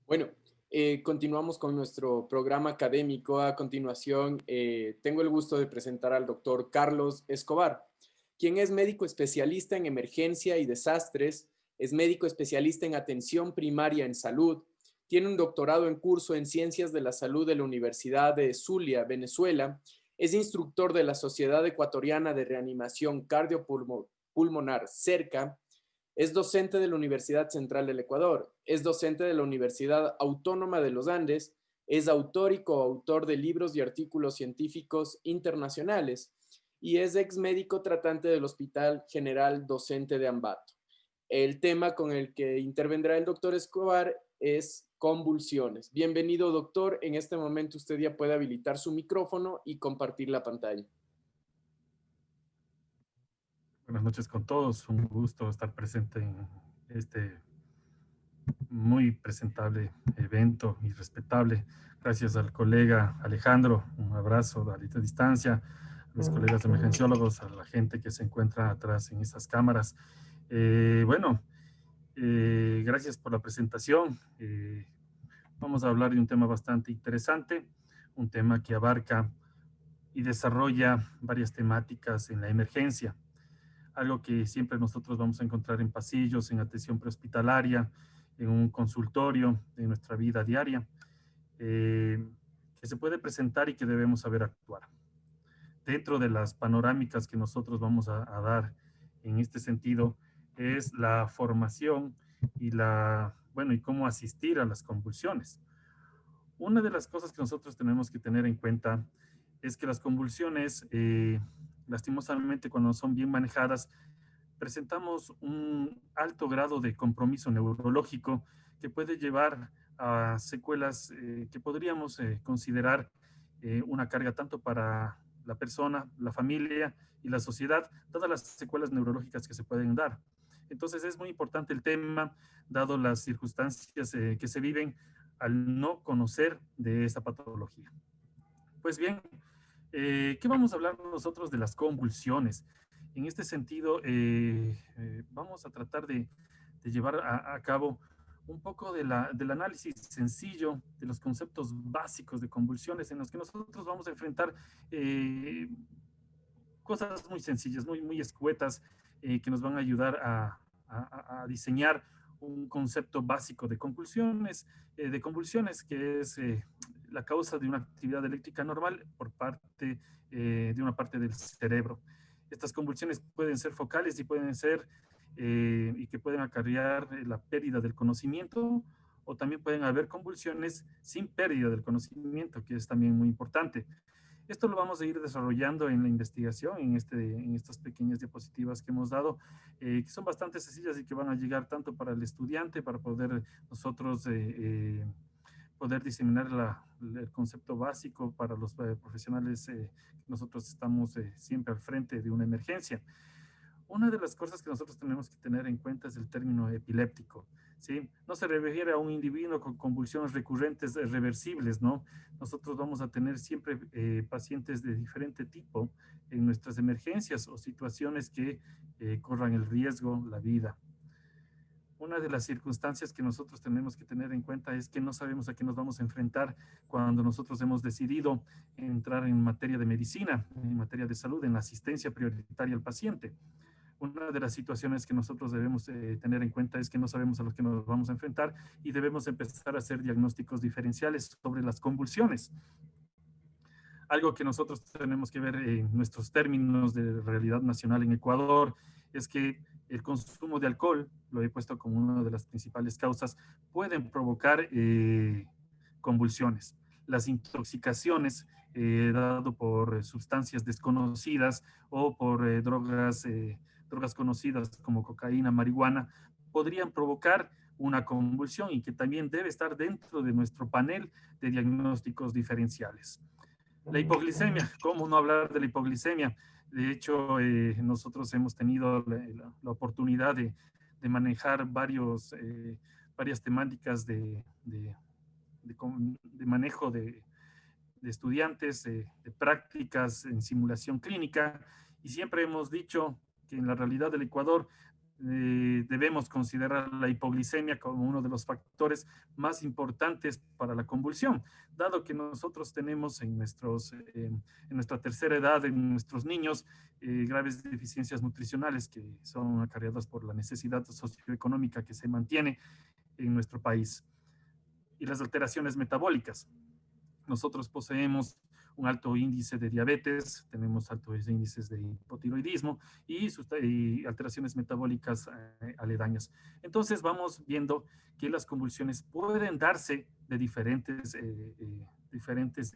Bueno, continuamos con nuestro programa académico. A continuación, tengo el gusto de presentar al doctor Carlos Escobar, quien es médico especialista en emergencia y desastres, es médico especialista en atención primaria en salud, tiene un doctorado en curso en ciencias de la salud de la Universidad de Zulia, Venezuela, es instructor de la Sociedad Ecuatoriana de Reanimación Cardiopulmonar, CERCA. Es docente de la Universidad Central del Ecuador, es docente de la Universidad Autónoma de los Andes, es autor y coautor de libros y artículos científicos internacionales y es ex médico tratante del Hospital General Docente de Ambato. El tema con el que intervendrá el doctor Escobar es convulsiones. Bienvenido, doctor. En este momento usted ya puede habilitar su micrófono y compartir la pantalla. Buenas noches con todos. Un gusto estar presente en este muy presentable evento y respetable. Gracias al colega Alejandro. Un abrazo a la distancia, a mis colegas emergenciólogos, a la gente que se encuentra atrás en estas cámaras. Bueno, gracias por la presentación. Vamos a hablar de un tema bastante interesante, un tema que abarca y desarrolla varias temáticas en la emergencia, algo que siempre nosotros vamos a encontrar en pasillos, en atención prehospitalaria, en un consultorio, en nuestra vida diaria, eh, que se puede presentar y que debemos saber actuar. Dentro de las panorámicas que nosotros vamos a dar en este sentido es la formación y bueno, y cómo asistir a las convulsiones. Una de las cosas que nosotros tenemos que tener en cuenta es que las convulsiones, lastimosamente, cuando son bien manejadas, presentamos un alto grado de compromiso neurológico que puede llevar a secuelas que podríamos considerar una carga tanto para la persona, la familia y la sociedad, todas las secuelas neurológicas que se pueden dar. Entonces es muy importante el tema, dado las circunstancias que se viven al no conocer de esta patología. Pues bien, ¿qué vamos a hablar nosotros de las convulsiones? En este sentido, vamos a tratar de llevar a cabo un poco del análisis sencillo de los conceptos básicos de convulsiones en los que nosotros vamos a enfrentar eh, cosas muy sencillas, muy escuetas, que nos van a ayudar a diseñar un concepto básico de convulsiones, que es la causa de una actividad eléctrica normal por parte de una parte del cerebro. Estas convulsiones pueden ser focales y pueden ser y que pueden acarrear la pérdida del conocimiento, o también pueden haber convulsiones sin pérdida del conocimiento, que es también muy importante. Esto lo vamos a ir desarrollando en la investigación, en estas pequeñas diapositivas que hemos dado, que son bastante sencillas y que van a llegar tanto para el estudiante, para poder nosotros poder diseminar el concepto básico para los profesionales nosotros estamos siempre al frente de una emergencia. Una de las cosas que nosotros tenemos que tener en cuenta es el término epiléptico, ¿sí? No se refiere a un individuo con convulsiones recurrentes reversibles, ¿no? Nosotros vamos a tener siempre pacientes de diferente tipo en nuestras emergencias o situaciones que corran el riesgo, la vida. Una de las circunstancias que nosotros tenemos que tener en cuenta es que no sabemos a qué nos vamos a enfrentar cuando nosotros hemos decidido entrar en materia de medicina, en materia de salud, en la asistencia prioritaria al paciente. Una de las situaciones que nosotros debemos tener en cuenta es que no sabemos a los que nos vamos a enfrentar y debemos empezar a hacer diagnósticos diferenciales sobre las convulsiones. Algo que nosotros tenemos que ver en nuestros términos de realidad nacional en Ecuador es que el consumo de alcohol, lo he puesto como una de las principales causas, pueden provocar convulsiones. Las intoxicaciones, dado por sustancias desconocidas o por drogas conocidas como cocaína, marihuana, podrían provocar una convulsión y que también debe estar dentro de nuestro panel de diagnósticos diferenciales. La hipoglicemia, ¿cómo no hablar de la hipoglicemia? De hecho, nosotros hemos tenido la oportunidad de manejar varias temáticas de manejo de estudiantes, de prácticas en simulación clínica, y siempre hemos dicho que en la realidad del Ecuador debemos considerar la hipoglicemia como uno de los factores más importantes para la convulsión, dado que nosotros tenemos en nuestra tercera edad, en nuestros niños, graves deficiencias nutricionales que son acarreadas por la necesidad socioeconómica que se mantiene en nuestro país y las alteraciones metabólicas. Nosotros poseemos un alto índice de diabetes, tenemos altos índices de hipotiroidismo y alteraciones metabólicas aledañas. Entonces vamos viendo que las convulsiones pueden darse de diferentes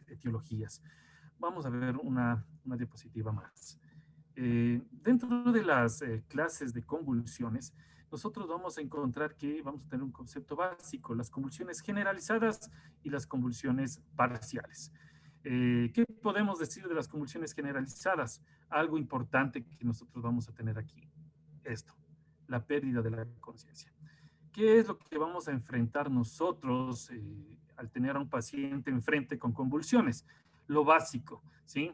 etiologías. Vamos a ver una diapositiva más. Dentro de las clases de convulsiones, nosotros vamos a encontrar que vamos a tener un concepto básico, las convulsiones generalizadas y las convulsiones parciales. ¿Qué podemos decir de las convulsiones generalizadas? Algo importante que nosotros vamos a tener aquí, esto, la pérdida de la conciencia. ¿Qué es lo que vamos a enfrentar nosotros al tener a un paciente enfrente con convulsiones? Lo básico, ¿sí?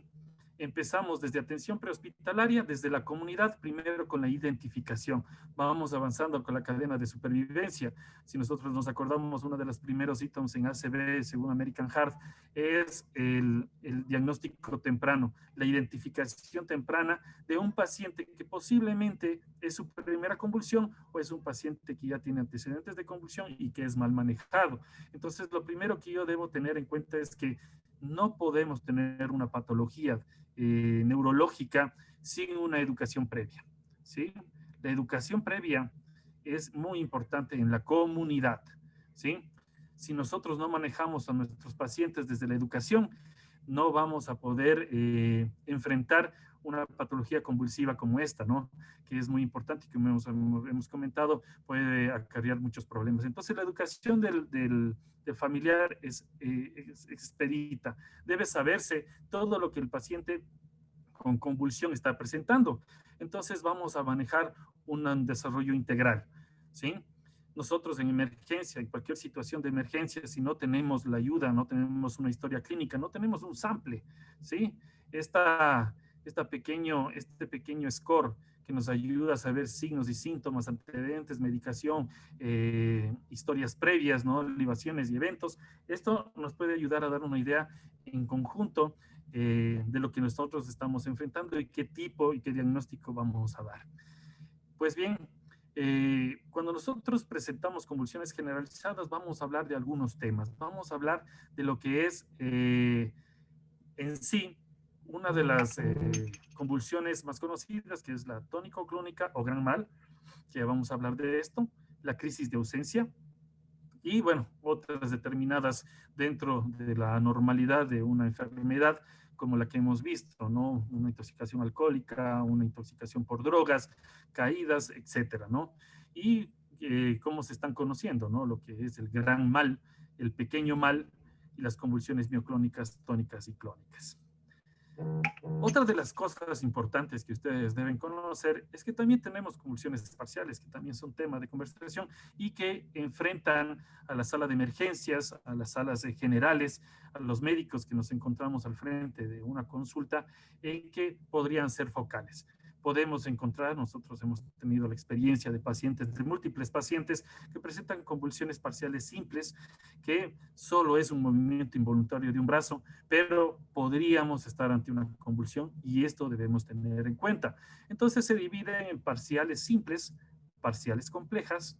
Empezamos desde atención prehospitalaria, desde la comunidad, primero con la identificación. Vamos avanzando con la cadena de supervivencia. Si nosotros nos acordamos, uno de los primeros ítems en ACV, según American Heart, es el diagnóstico temprano, la identificación temprana de un paciente que posiblemente es su primera convulsión o es un paciente que ya tiene antecedentes de convulsión y que es mal manejado. Entonces, lo primero que yo debo tener en cuenta es que no podemos tener una patología neurológica sin una educación previa, ¿sí? La educación previa es muy importante en la comunidad, ¿sí? Si nosotros no manejamos a nuestros pacientes desde la educación, no vamos a poder enfrentar una patología convulsiva como esta, ¿no? Que es muy importante y que hemos comentado, puede acarrear muchos problemas. Entonces, la educación del familiar es expedita. Debe saberse todo lo que el paciente con convulsión está presentando. Entonces, vamos a manejar un desarrollo integral, ¿sí? Nosotros en emergencia, en cualquier situación de emergencia, si no tenemos la ayuda, no tenemos una historia clínica, no tenemos un sample, ¿sí? Este pequeño score que nos ayuda a saber signos y síntomas, antecedentes, medicación, historias previas, ¿no? Libaciones y eventos. Esto nos puede ayudar a dar una idea en conjunto de lo que nosotros estamos enfrentando y qué tipo y qué diagnóstico vamos a dar. Pues bien, cuando nosotros presentamos convulsiones generalizadas, vamos a hablar de algunos temas. Vamos a hablar de lo que es en sí una de las convulsiones más conocidas, que es la tónico-clónica o gran mal, que vamos a hablar de esto, la crisis de ausencia y, bueno, otras determinadas dentro de la normalidad de una enfermedad como la que hemos visto, ¿no? Una intoxicación alcohólica, una intoxicación por drogas, caídas, etcétera, ¿no? Y cómo se están conociendo, ¿no? Lo que es el gran mal, el pequeño mal y las convulsiones mioclónicas, tónicas y clónicas. Otra de las cosas importantes que ustedes deben conocer es que también tenemos convulsiones parciales, que también son tema de conversación y que enfrentan a la sala de emergencias, a las salas generales, a los médicos que nos encontramos al frente de una consulta, en que podrían ser focales. Podemos encontrar, nosotros hemos tenido la experiencia de pacientes, de múltiples pacientes que presentan convulsiones parciales simples, que solo es un movimiento involuntario de un brazo, pero podríamos estar ante una convulsión y esto debemos tener en cuenta. Entonces se dividen en parciales simples, parciales complejas,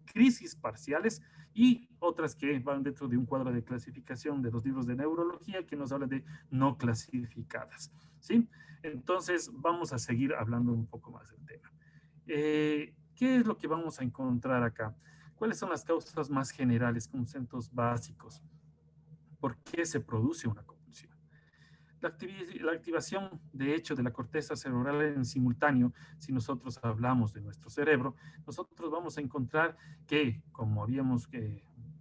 crisis parciales y otras que van dentro de un cuadro de clasificación de los libros de neurología que nos habla de no clasificadas, ¿sí? Entonces vamos a seguir hablando un poco más del tema. ¿Qué es lo que vamos a encontrar acá? ¿Cuáles son las causas más generales, conceptos básicos? ¿Por qué se produce una convulsión? La activación, de hecho, de la corteza cerebral en simultáneo, si nosotros hablamos de nuestro cerebro, nosotros vamos a encontrar que, como habíamos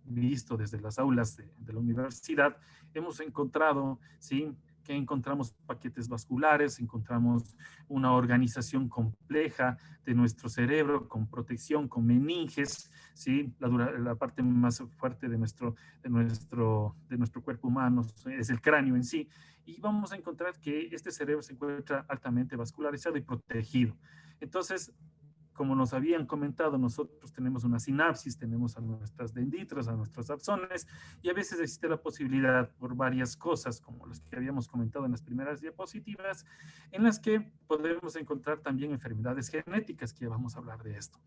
visto desde las aulas de la universidad, hemos encontrado, ¿sí?, que encontramos paquetes vasculares, encontramos una organización compleja de nuestro cerebro con protección, con meninges, ¿sí? La parte más fuerte de nuestro cuerpo humano es el cráneo en sí, y vamos a encontrar que este cerebro se encuentra altamente vascularizado y protegido. Entonces, como nos habían comentado, nosotros tenemos una sinapsis, tenemos a nuestras dendritas, a nuestros axones, y a veces existe la posibilidad por varias cosas, como las que habíamos comentado en las primeras diapositivas, en las que podemos encontrar también enfermedades genéticas, que ya vamos a hablar de esto.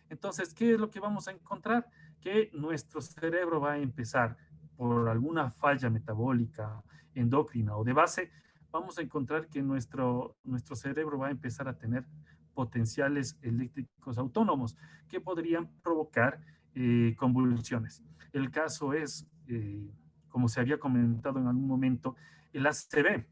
Entonces, ¿qué es lo que vamos a encontrar? Que nuestro cerebro va a empezar por alguna falla metabólica, endocrina o de base, vamos a encontrar que nuestro cerebro va a empezar a tener potenciales eléctricos autónomos que podrían provocar convulsiones. El caso es, como se había comentado en algún momento, el ACV,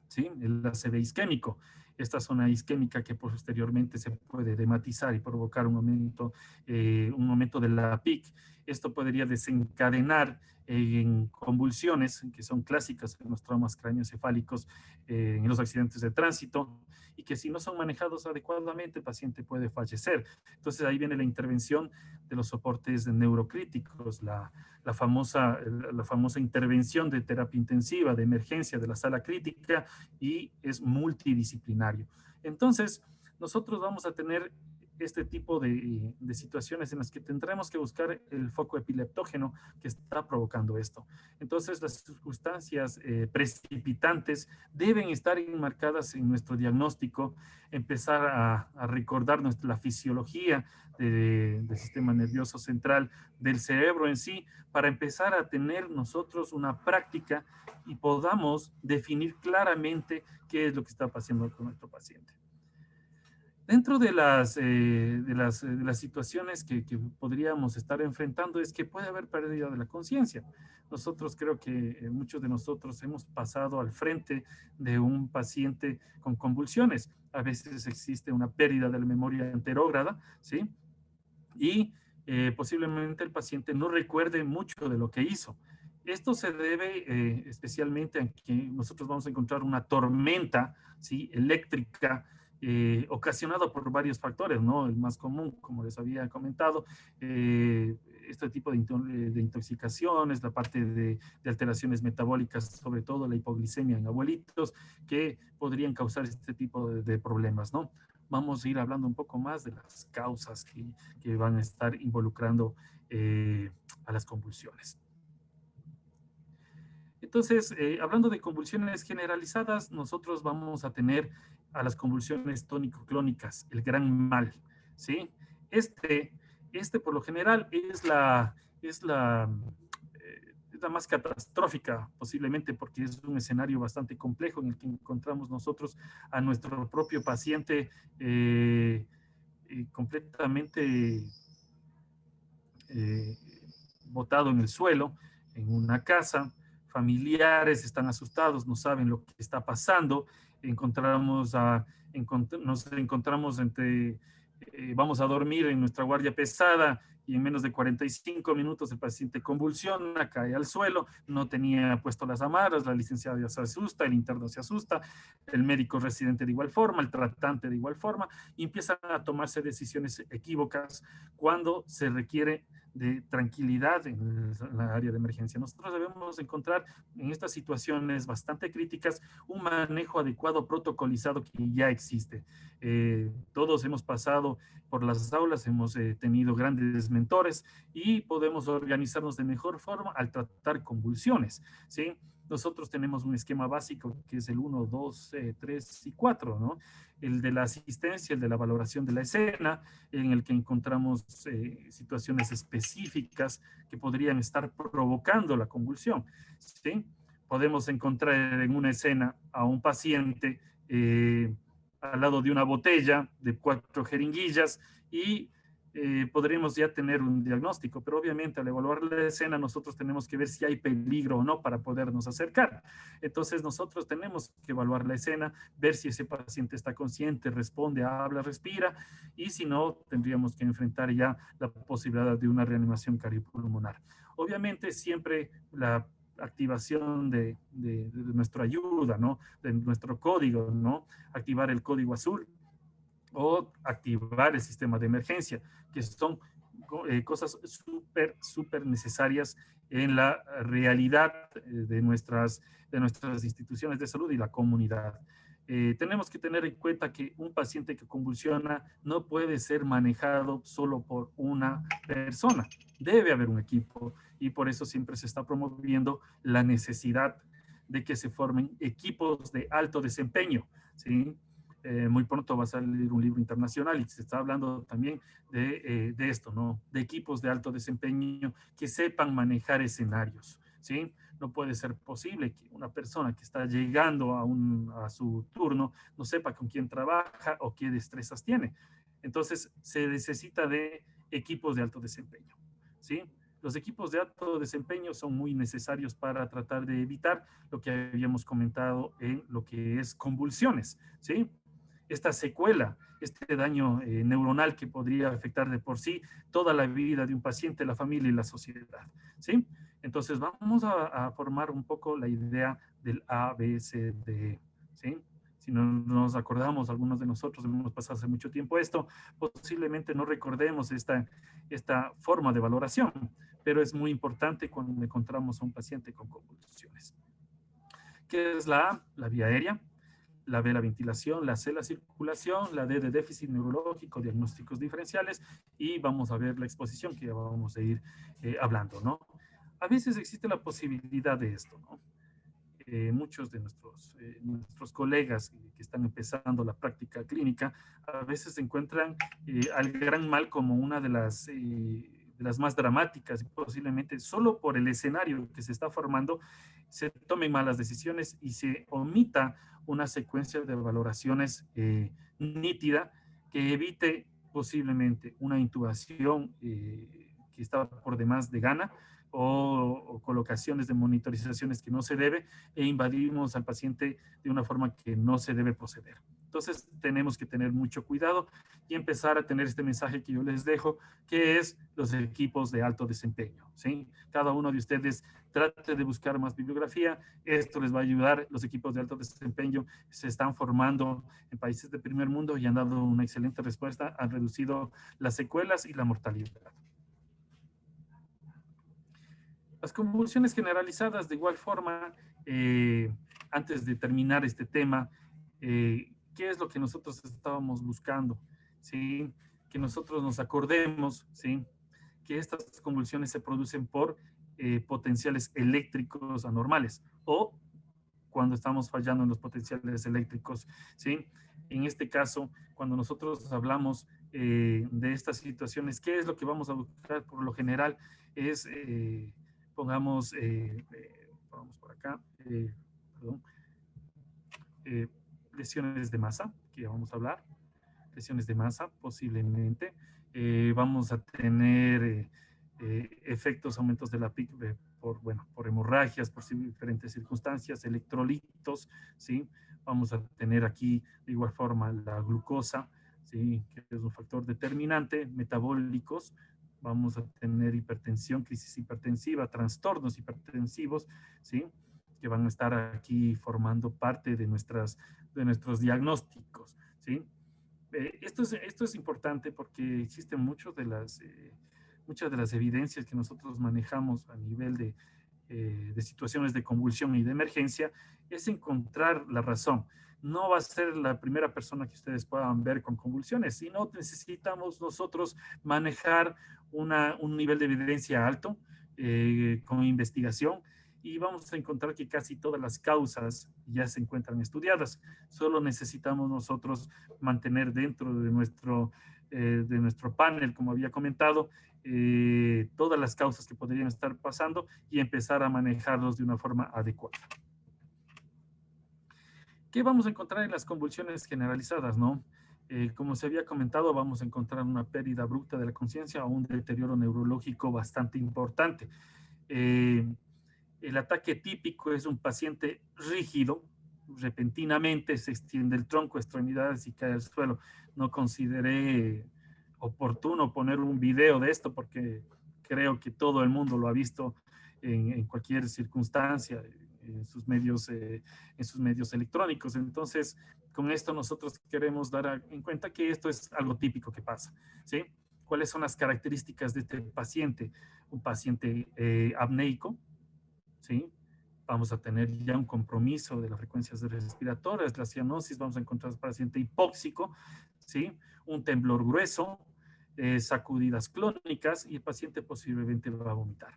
¿sí? El ACV isquémico. Esta zona isquémica que posteriormente se puede dematizar y provocar un aumento de la PIC. Esto podría desencadenar en convulsiones que son clásicas en los traumas craneoencefálicos, en los accidentes de tránsito, y que si no son manejados adecuadamente, el paciente puede fallecer. Entonces ahí viene la intervención de los soportes neurocríticos, la famosa intervención de terapia intensiva, de emergencia de la sala crítica, y es multidisciplinario. Entonces, nosotros vamos a tener este tipo de situaciones en las que tendremos que buscar el foco epileptógeno que está provocando esto. Entonces, las circunstancias precipitantes deben estar enmarcadas en nuestro diagnóstico, empezar a recordar la fisiología del sistema nervioso central, del cerebro en sí, para empezar a tener nosotros una práctica y podamos definir claramente qué es lo que está pasando con nuestro paciente. Dentro de las situaciones que podríamos estar enfrentando es que puede haber pérdida de la conciencia. Nosotros creo que muchos de nosotros hemos pasado al frente de un paciente con convulsiones. A veces existe una pérdida de la memoria anterógrada, ¿sí? Y posiblemente el paciente no recuerde mucho de lo que hizo. Esto se debe especialmente a que nosotros vamos a encontrar una tormenta, ¿sí? Eléctrica, ocasionado por varios factores, ¿no? El más común, como les había comentado, este tipo de intoxicaciones, la parte de alteraciones metabólicas, sobre todo la hipoglicemia en abuelitos, que podrían causar este tipo de problemas, ¿no? Vamos a ir hablando un poco más de las causas que van a estar involucrando a las convulsiones. Entonces, hablando de convulsiones generalizadas, nosotros vamos a tener a las convulsiones tónico-clónicas, el gran mal, ¿sí? Este por lo general es la más catastrófica, posiblemente porque es un escenario bastante complejo en el que encontramos nosotros a nuestro propio paciente completamente botado en el suelo, en una casa. Familiares están asustados, no saben lo que está pasando. Nos encontramos vamos a dormir en nuestra guardia pesada y en menos de 45 minutos el paciente convulsiona, cae al suelo, no tenía puesto las amarras, la licenciada ya se asusta, el interno se asusta, el médico residente de igual forma, el tratante de igual forma, y empiezan a tomarse decisiones equívocas cuando se requiere de tranquilidad en la área de emergencia. Nosotros debemos encontrar en estas situaciones bastante críticas un manejo adecuado protocolizado que ya existe. Todos hemos pasado por las aulas, hemos tenido grandes mentores y podemos organizarnos de mejor forma al tratar convulsiones, ¿sí? Nosotros tenemos un esquema básico que es el 1, 2, 3 y 4, ¿no? El de la asistencia, el de la valoración de la escena, en el que encontramos situaciones específicas que podrían estar provocando la convulsión, ¿sí? Podemos encontrar en una escena a un paciente al lado de una botella de 4 jeringuillas y podremos ya tener un diagnóstico, pero obviamente al evaluar la escena nosotros tenemos que ver si hay peligro o no para podernos acercar. Entonces nosotros tenemos que evaluar la escena, ver si ese paciente está consciente, responde, habla, respira, y si no, tendríamos que enfrentar ya la posibilidad de una reanimación cardiopulmonar. Obviamente siempre la activación de nuestra ayuda, ¿no? De nuestro código, ¿no? Activar el código azul o activar el sistema de emergencia, que son cosas súper necesarias en la realidad de nuestras instituciones de salud y la comunidad. tenemos que tener en cuenta que un paciente que convulsiona no puede ser manejado solo por una persona. Debe haber un equipo y por eso siempre se está promoviendo la necesidad de que se formen equipos de alto desempeño, ¿sí? Muy pronto va a salir un libro internacional y se está hablando también de esto, ¿no? De equipos de alto desempeño que sepan manejar escenarios, ¿sí? No puede ser posible que una persona que está llegando a su turno no sepa con quién trabaja o qué destrezas tiene. Entonces, se necesita de equipos de alto desempeño, ¿sí? Los equipos de alto desempeño son muy necesarios para tratar de evitar lo que habíamos comentado en lo que es convulsiones, ¿sí? Esta secuela, este daño neuronal que podría afectar de por sí toda la vida de un paciente, la familia y la sociedad, ¿sí? Entonces vamos a formar un poco la idea del ABCD, ¿sí? Si no nos acordamos, algunos de nosotros hemos pasado hace mucho tiempo esto, posiblemente no recordemos esta forma de valoración, pero es muy importante cuando encontramos a un paciente con convulsiones. ¿Qué es la A? La vía aérea. La B, la ventilación, la C, la circulación, la D, de déficit neurológico, diagnósticos diferenciales, y vamos a ver la exposición que ya vamos a ir hablando, ¿no? A veces existe la posibilidad de esto, ¿no? Muchos de nuestros colegas que están empezando la práctica clínica a veces encuentran al gran mal como una de las más dramáticas y posiblemente solo por el escenario que se está formando se tomen malas decisiones y se omita una secuencia de valoraciones nítida que evite posiblemente una intubación que está por demás de gana o colocaciones de monitorizaciones que no se debe e invadimos al paciente de una forma que no se debe proceder. Entonces tenemos que tener mucho cuidado y empezar a tener este mensaje que yo les dejo, que es los equipos de alto desempeño, ¿sí? Cada uno de ustedes trate de buscar más bibliografía, esto les va a ayudar. Los equipos de alto desempeño se están formando en países de primer mundo y han dado una excelente respuesta, han reducido las secuelas y la mortalidad. Las convulsiones generalizadas, de igual forma, antes de terminar este tema, ¿qué es lo que nosotros estábamos buscando? ¿Sí? Que nosotros nos acordemos, ¿sí? Que estas convulsiones se producen por potenciales eléctricos anormales o cuando estamos fallando en los potenciales eléctricos, ¿sí? En este caso, cuando nosotros hablamos de estas situaciones, ¿qué es lo que vamos a buscar? Por lo general es, pongamos por acá, perdón, lesiones de masa, que ya vamos a hablar, lesiones de masa posiblemente, vamos a tener efectos, aumentos de la PIC por hemorragias, por diferentes circunstancias, electrolitos, ¿sí? Vamos a tener aquí de igual forma la glucosa, ¿sí? Que es un factor determinante, metabólicos, vamos a tener hipertensión, crisis hipertensiva, trastornos hipertensivos, ¿sí? Que van a estar aquí formando parte de nuestros diagnósticos, ¿sí? Esto es importante porque existen muchas de las evidencias que nosotros manejamos a nivel de situaciones de convulsión y de emergencia, es encontrar la razón. No va a ser la primera persona que ustedes puedan ver con convulsiones, sino necesitamos nosotros manejar un nivel de evidencia alto con investigación y vamos a encontrar que casi todas las causas ya se encuentran estudiadas. Solo necesitamos nosotros mantener dentro de nuestro panel, como había comentado, todas las causas que podrían estar pasando y empezar a manejarlos de una forma adecuada. ¿Qué vamos a encontrar en las convulsiones generalizadas, no? Como se había comentado, vamos a encontrar una pérdida abrupta de la conciencia o un deterioro neurológico bastante importante. El ataque típico es un paciente rígido, repentinamente se extiende el tronco, extremidades y cae al suelo. No consideré oportuno poner un video de esto porque creo que todo el mundo lo ha visto en cualquier circunstancia en sus medios electrónicos. Entonces, con esto nosotros queremos dar en cuenta que esto es algo típico que pasa, ¿sí? ¿Cuáles son las características de este paciente? Un paciente apneico, ¿sí? vamos a tener ya un compromiso de las frecuencias respiratorias, la cianosis, vamos a encontrar al paciente hipóxico, ¿sí? Un temblor grueso, sacudidas clónicas y el paciente posiblemente va a vomitar.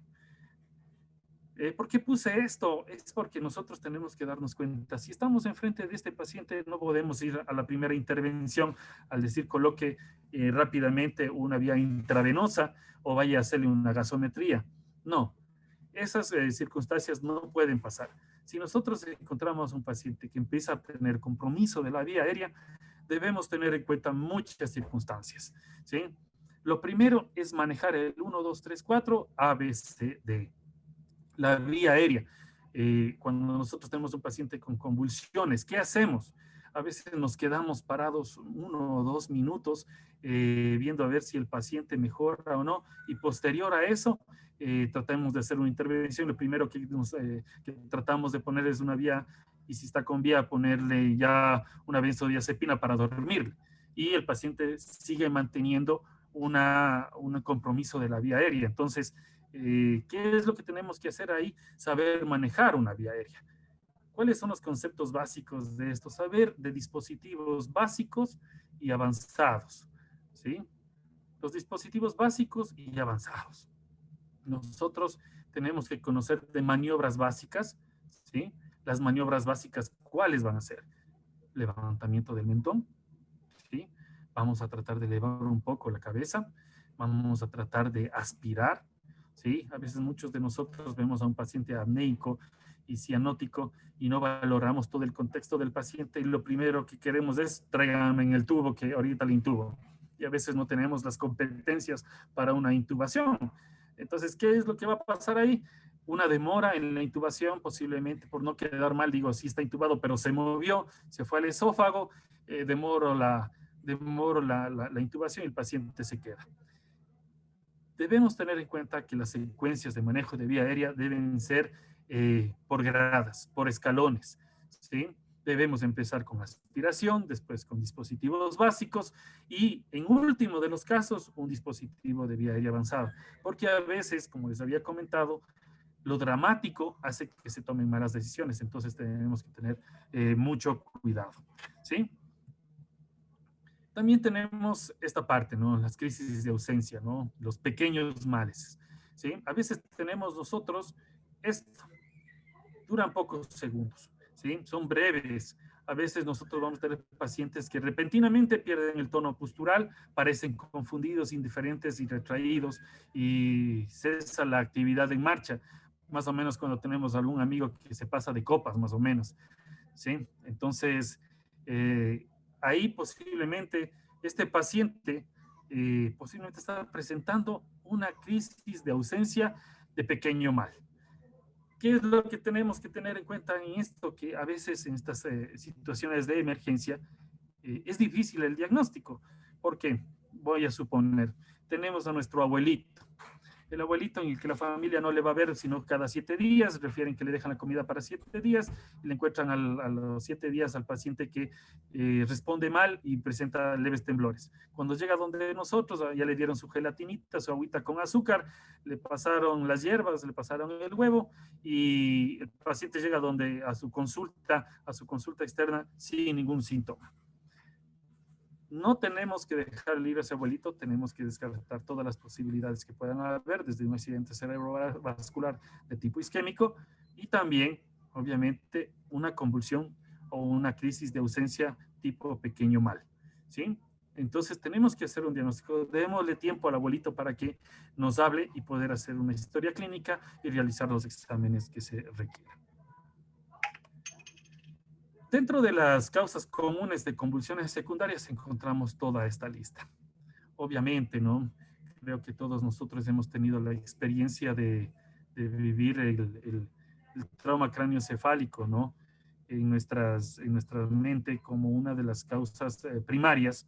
¿Por qué puse esto? Es porque nosotros tenemos que darnos cuenta. Si estamos enfrente de este paciente, no podemos ir a la primera intervención al decir coloque rápidamente una vía intravenosa o vaya a hacerle una gasometría. No, esas circunstancias no pueden pasar. Si nosotros encontramos un paciente que empieza a tener compromiso de la vía aérea, debemos tener en cuenta muchas circunstancias, ¿sí? Lo primero es manejar el 1, 2, 3, 4, A, B, C, D. La vía aérea. Cuando nosotros tenemos un paciente con convulsiones, ¿qué hacemos? A veces nos quedamos parados 1 o 2 minutos viendo a ver si el paciente mejora o no, y posterior a eso tratamos de hacer una intervención. Lo primero que tratamos de poner es una vía, y si está con vía, ponerle ya una benzodiazepina para dormir. Y el paciente sigue manteniendo un compromiso de la vía aérea. Entonces, ¿qué es lo que tenemos que hacer ahí? Saber manejar una vía aérea. ¿Cuáles son los conceptos básicos de esto? Saber de dispositivos básicos y avanzados, ¿sí? Los dispositivos básicos y avanzados. Nosotros tenemos que conocer de maniobras básicas, ¿sí? Las maniobras básicas, ¿cuáles van a ser? Levantamiento del mentón, ¿sí? Vamos a tratar de elevar un poco la cabeza, vamos a tratar de aspirar, ¿sí? A veces muchos de nosotros vemos a un paciente apneico y cianótico y no valoramos todo el contexto del paciente y lo primero que queremos es tráigame en el tubo que ahorita le intubo. Y a veces no tenemos las competencias para una intubación. Entonces, ¿qué es lo que va a pasar ahí? Una demora en la intubación, posiblemente por no quedar mal, digo, sí está intubado, pero se movió, se fue al esófago, demoro la intubación y el paciente se queda. Debemos tener en cuenta que las secuencias de manejo de vía aérea deben ser por gradas, por escalones, ¿sí? Debemos empezar con aspiración, después con dispositivos básicos y, en último de los casos, un dispositivo de vía aérea avanzada. Porque a veces, como les había comentado, lo dramático hace que se tomen malas decisiones. Entonces tenemos que tener mucho cuidado, ¿sí? También tenemos esta parte, ¿no? Las crisis de ausencia, ¿no? Los pequeños males, ¿sí? A veces tenemos nosotros esto, duran pocos segundos, ¿sí? Son breves. A veces nosotros vamos a tener pacientes que repentinamente pierden el tono postural, parecen confundidos, indiferentes y retraídos y cesa la actividad en marcha, más o menos cuando tenemos algún amigo que se pasa de copas, más o menos, ¿sí? Entonces, ahí posiblemente este paciente posiblemente está presentando una crisis de ausencia de pequeño mal. ¿Qué es lo que tenemos que tener en cuenta en esto? Que a veces en estas situaciones de emergencia es difícil el diagnóstico, porque voy a suponer, tenemos a nuestro abuelito, el abuelito en el que la familia no le va a ver sino cada 7 días, refieren que le dejan la comida para 7 días y le encuentran a los 7 días al paciente que responde mal y presenta leves temblores. Cuando llega donde nosotros, ya le dieron su gelatinita, su agüita con azúcar, le pasaron las hierbas, le pasaron el huevo y el paciente llega a su consulta externa sin ningún síntoma. No tenemos que dejar libre a ese abuelito, tenemos que descartar todas las posibilidades que puedan haber, desde un accidente cerebrovascular de tipo isquémico y también, obviamente, una convulsión o una crisis de ausencia tipo pequeño mal, ¿sí? Entonces tenemos que hacer un diagnóstico, démosle tiempo al abuelito para que nos hable y poder hacer una historia clínica y realizar los exámenes que se requieran. Dentro de las causas comunes de convulsiones secundarias encontramos toda esta lista. Obviamente, ¿no? Creo que todos nosotros hemos tenido la experiencia de vivir el trauma craneoencefálico, ¿no? En nuestra mente como una de las causas primarias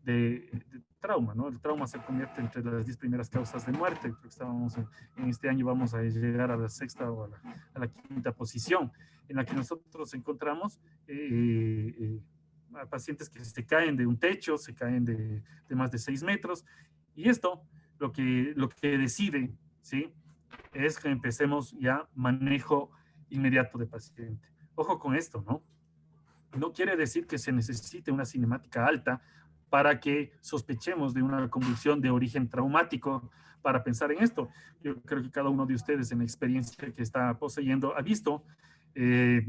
de trauma, ¿no? El trauma se convierte entre las 10 primeras causas de muerte. Creo que en este año vamos a llegar a la sexta o a la quinta posición, en la que nosotros encontramos a pacientes que se caen de un techo, se caen de más de 6 metros, y esto lo que decide, ¿sí? es que empecemos ya manejo inmediato de paciente. Ojo con esto, ¿no? No quiere decir que se necesite una cinemática alta para que sospechemos de una convulsión de origen traumático para pensar en esto. Yo creo que cada uno de ustedes en la experiencia que está poseyendo ha visto eh,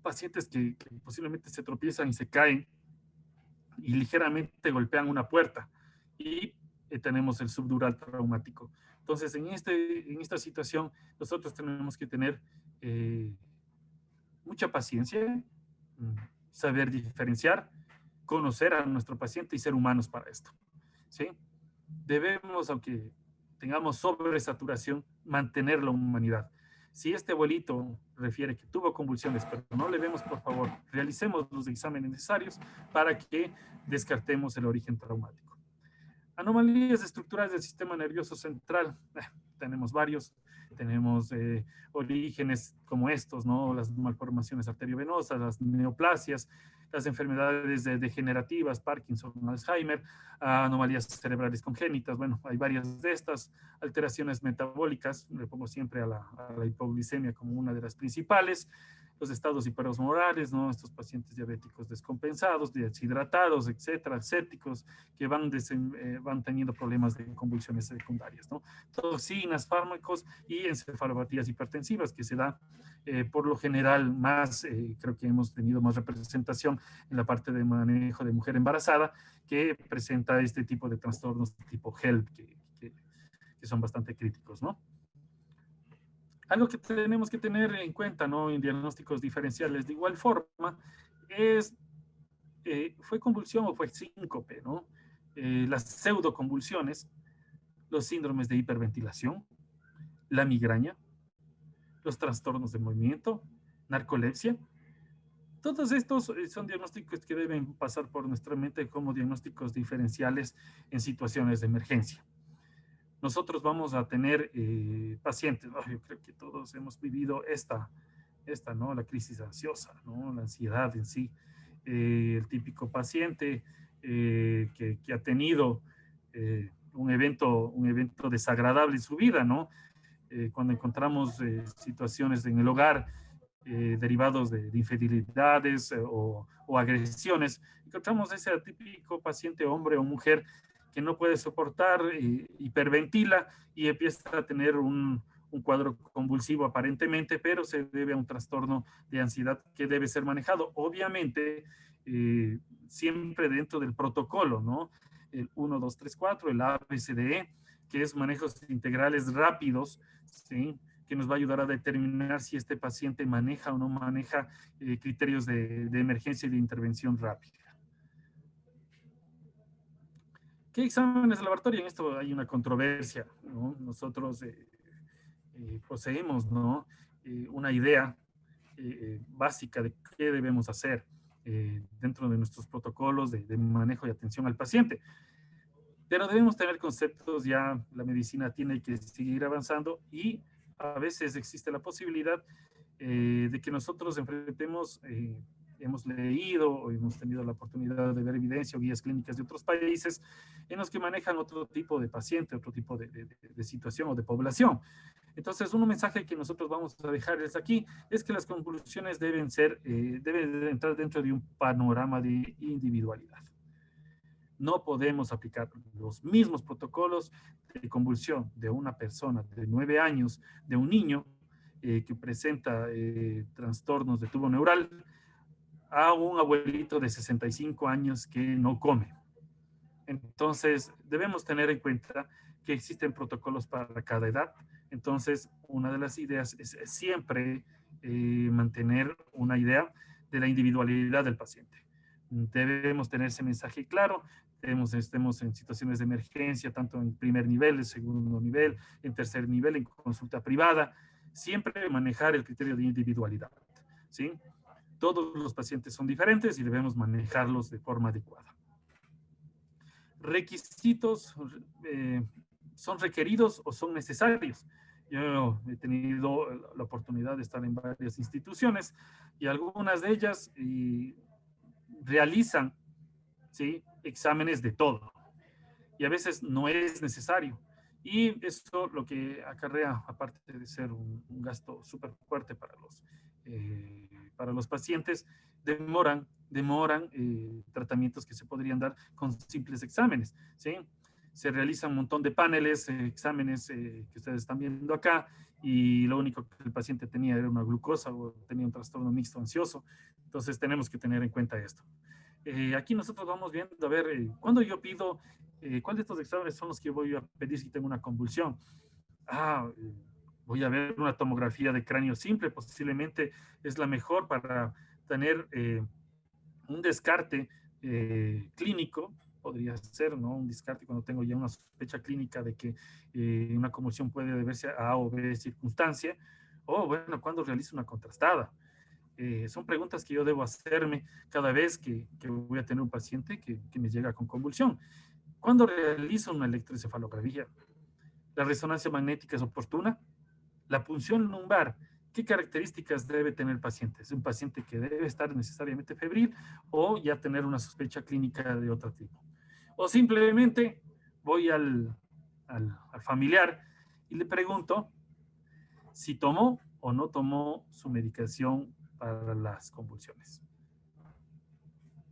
pacientes que posiblemente se tropiezan y se caen y ligeramente golpean una puerta y tenemos el subdural traumático. Entonces, en esta situación, nosotros tenemos que tener mucha paciencia, saber diferenciar, conocer a nuestro paciente y ser humanos para esto. ¿Sí? Debemos, aunque tengamos sobresaturación, mantener la humanidad. Si este abuelito refiere que tuvo convulsiones, pero no le vemos, por favor, realicemos los exámenes necesarios para que descartemos el origen traumático. Anomalías estructurales del sistema nervioso central, tenemos varios, tenemos orígenes como estos, ¿no? Las malformaciones arteriovenosas, las neoplasias, las enfermedades degenerativas, Parkinson, Alzheimer, anomalías cerebrales congénitas, bueno, hay varias de estas, alteraciones metabólicas, le pongo siempre a la hipoglicemia como una de las principales, los estados hiperosmolares, ¿no? Estos pacientes diabéticos descompensados, deshidratados, etcétera, sépticos, que van teniendo problemas de convulsiones secundarias, ¿no? Toxinas, fármacos y encefalopatías hipertensivas, que se da por lo general más, creo que hemos tenido más representación en la parte de manejo de mujer embarazada, que presenta este tipo de trastornos tipo HELP, que son bastante críticos, ¿no? Algo que tenemos que tener en cuenta, ¿no? En diagnósticos diferenciales de igual forma es, ¿fue convulsión o fue síncope, ¿no? Las pseudoconvulsiones, los síndromes de hiperventilación, la migraña, los trastornos de movimiento, narcolepsia. Todos estos son diagnósticos que deben pasar por nuestra mente como diagnósticos diferenciales en situaciones de emergencia. Nosotros vamos a tener pacientes, ¿no? Yo creo que todos hemos vivido esta, ¿no? La crisis ansiosa, ¿no? La ansiedad en sí. El típico paciente que ha tenido un evento desagradable en su vida, ¿no? Cuando encontramos situaciones en el hogar derivados de infidelidades o agresiones, encontramos ese típico paciente hombre o mujer que no puede soportar, hiperventila y empieza a tener un cuadro convulsivo aparentemente, pero se debe a un trastorno de ansiedad que debe ser manejado. Obviamente, siempre dentro del protocolo, ¿no? El 1, 2, 3, 4, el ABCDE, que es manejos integrales rápidos, ¿sí? Que nos va a ayudar a determinar si este paciente maneja o no maneja criterios de emergencia y de intervención rápida. ¿Qué exámenes de laboratorio? En esto hay una controversia, ¿no? Nosotros poseemos, ¿no? Una idea básica de qué debemos hacer dentro de nuestros protocolos de manejo y atención al paciente. Pero debemos tener conceptos, ya la medicina tiene que seguir avanzando y a veces existe la posibilidad de que nosotros enfrentemos, hemos leído o hemos tenido la oportunidad de ver evidencia o guías clínicas de otros países en los que manejan otro tipo de paciente, otro tipo de situación o de población. Entonces, un mensaje que nosotros vamos a dejarles aquí es que las conclusiones deben entrar dentro de un panorama de individualidad. No podemos aplicar los mismos protocolos de convulsión de una persona de 9 años, de un niño que presenta trastornos de tubo neural, a un abuelito de 65 años que no come. Entonces, debemos tener en cuenta que existen protocolos para cada edad. Entonces, una de las ideas es siempre mantener una idea de la individualidad del paciente. Debemos tener ese mensaje claro. Estemos en situaciones de emergencia, tanto en primer nivel, en segundo nivel, en tercer nivel, en consulta privada. Siempre manejar el criterio de individualidad, ¿sí? Todos los pacientes son diferentes y debemos manejarlos de forma adecuada. Requisitos son requeridos o son necesarios. Yo he tenido la oportunidad de estar en varias instituciones y algunas de ellas realizan, ¿sí?, exámenes de todo y a veces no es necesario Y eso lo que acarrea, aparte de ser un gasto súper fuerte para los pacientes, demoran tratamientos que se podrían dar con simples exámenes, ¿sí? Se realizan un montón de paneles, exámenes que ustedes están viendo acá, y lo único que el paciente tenía era una glucosa o tenía un trastorno mixto ansioso. Entonces tenemos que tener en cuenta esto. Aquí nosotros vamos viendo, a ver, cuando yo pido, ¿cuál de estos exámenes son los que voy a pedir si tengo una convulsión? Voy a ver una tomografía de cráneo simple, posiblemente es la mejor para tener un descarte clínico, podría ser, ¿no? Un descarte cuando tengo ya una sospecha clínica de que una convulsión puede deberse a A o B circunstancia, o bueno, cuando realizo una contrastada. Son preguntas que yo debo hacerme cada vez que voy a tener un paciente que me llega con convulsión. ¿Cuándo realizo una electroencefalografía? ¿La resonancia magnética es oportuna? La punción lumbar, ¿qué características debe tener el paciente? ¿Es un paciente que debe estar necesariamente febril o ya tener una sospecha clínica de otro tipo? O simplemente voy al familiar y le pregunto si tomó o no tomó su medicación para las convulsiones.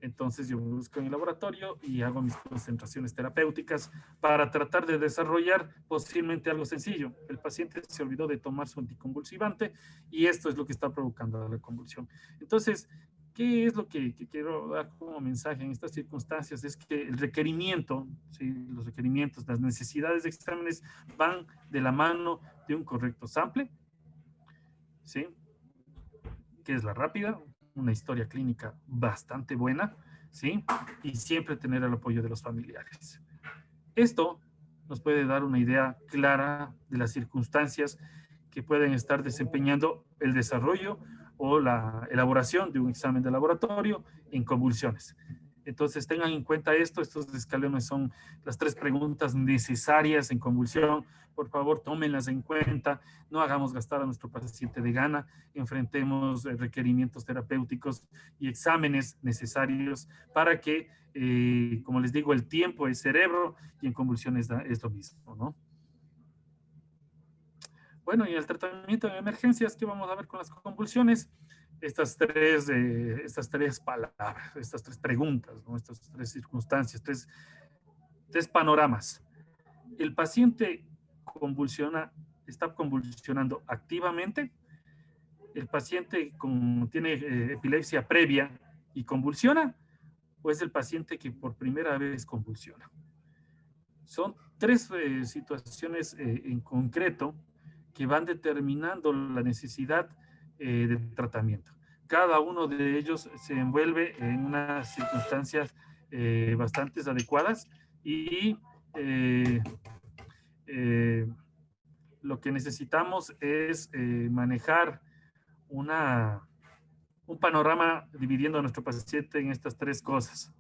Entonces yo busco en el laboratorio y hago mis concentraciones terapéuticas para tratar de desarrollar posiblemente algo sencillo. El paciente se olvidó de tomar su anticonvulsivante y esto es lo que está provocando la convulsión. Entonces, ¿qué es lo que quiero dar como mensaje en estas circunstancias? Es que el requerimiento, ¿sí? Los requerimientos, las necesidades de exámenes van de la mano de un correcto sample, ¿sí? Que es la rápida, una historia clínica bastante buena, ¿sí? Y siempre tener el apoyo de los familiares. Esto nos puede dar una idea clara de las circunstancias que pueden estar desempeñando el desarrollo o la elaboración de un examen de laboratorio en convulsiones. Entonces tengan en cuenta esto, estos escalones son las 3 preguntas necesarias en convulsión. Por favor, tómenlas en cuenta, no hagamos gastar a nuestro paciente de gana, enfrentemos requerimientos terapéuticos y exámenes necesarios para que, como les digo, el tiempo es cerebro y en convulsiones es lo mismo, ¿no? Bueno, y el tratamiento de emergencias, ¿qué vamos a ver con las convulsiones? Estas tres palabras, estas 3 preguntas, ¿no? Estas 3 circunstancias, tres panoramas. El paciente está convulsionando activamente. El paciente tiene epilepsia previa y convulsiona, o es el paciente que por primera vez convulsiona. Son 3 situaciones en concreto que van determinando la necesidad de tratamiento. Cada uno de ellos se envuelve en unas circunstancias bastante adecuadas y lo que necesitamos es manejar un panorama dividiendo a nuestro paciente en estas 3 cosas.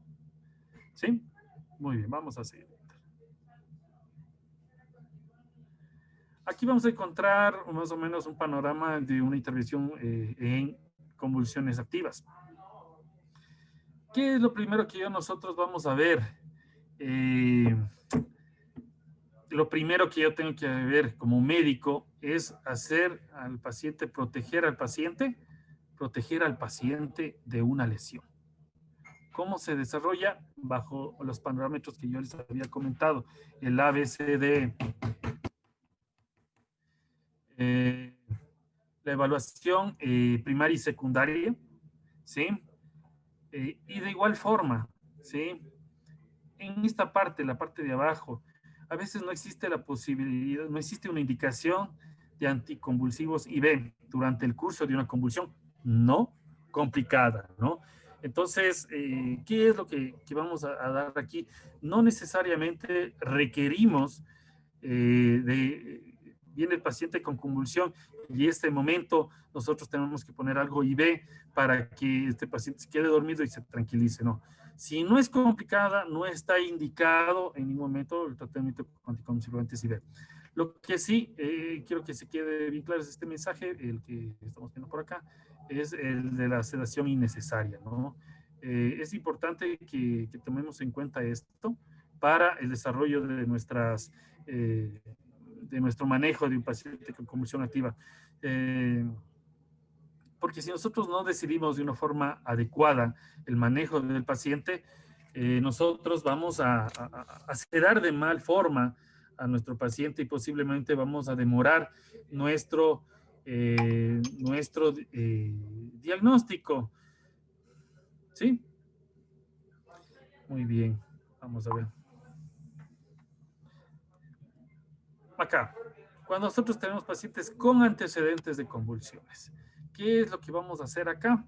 ¿Sí? Muy bien, vamos a seguir. Aquí vamos a encontrar más o menos un panorama de una intervención en convulsiones activas. ¿Qué es lo primero que nosotros vamos a ver? Lo primero que yo tengo que ver como médico es hacer al paciente, proteger al paciente de una lesión. ¿Cómo se desarrolla? Bajo los parámetros que yo les había comentado, el ABCD, la evaluación primaria y secundaria, ¿sí? Y de igual forma, ¿sí? En esta parte, la parte de abajo, a veces no existe la posibilidad, no existe una indicación de anticonvulsivos IV durante el curso de una convulsión no complicada, ¿no? Entonces, ¿qué es lo que vamos a dar aquí? No necesariamente requerimos viene el paciente con convulsión y este momento nosotros tenemos que poner algo IV para que este paciente se quede dormido y se tranquilice, ¿no? Si no es complicada, no está indicado en ningún momento el tratamiento con anticonvulsivantes IV. Lo que sí quiero que se quede bien claro es este mensaje, el que estamos viendo por acá, es el de la sedación innecesaria, ¿no? Es importante que tomemos en cuenta esto para el desarrollo de nuestras de nuestro manejo de un paciente con convulsión activa. Porque si nosotros no decidimos de una forma adecuada el manejo del paciente, nosotros vamos a sedar de mal forma a nuestro paciente y posiblemente vamos a demorar nuestro diagnóstico. ¿Sí? Muy bien. Vamos a ver. Acá, cuando nosotros tenemos pacientes con antecedentes de convulsiones, ¿qué es lo que vamos a hacer acá?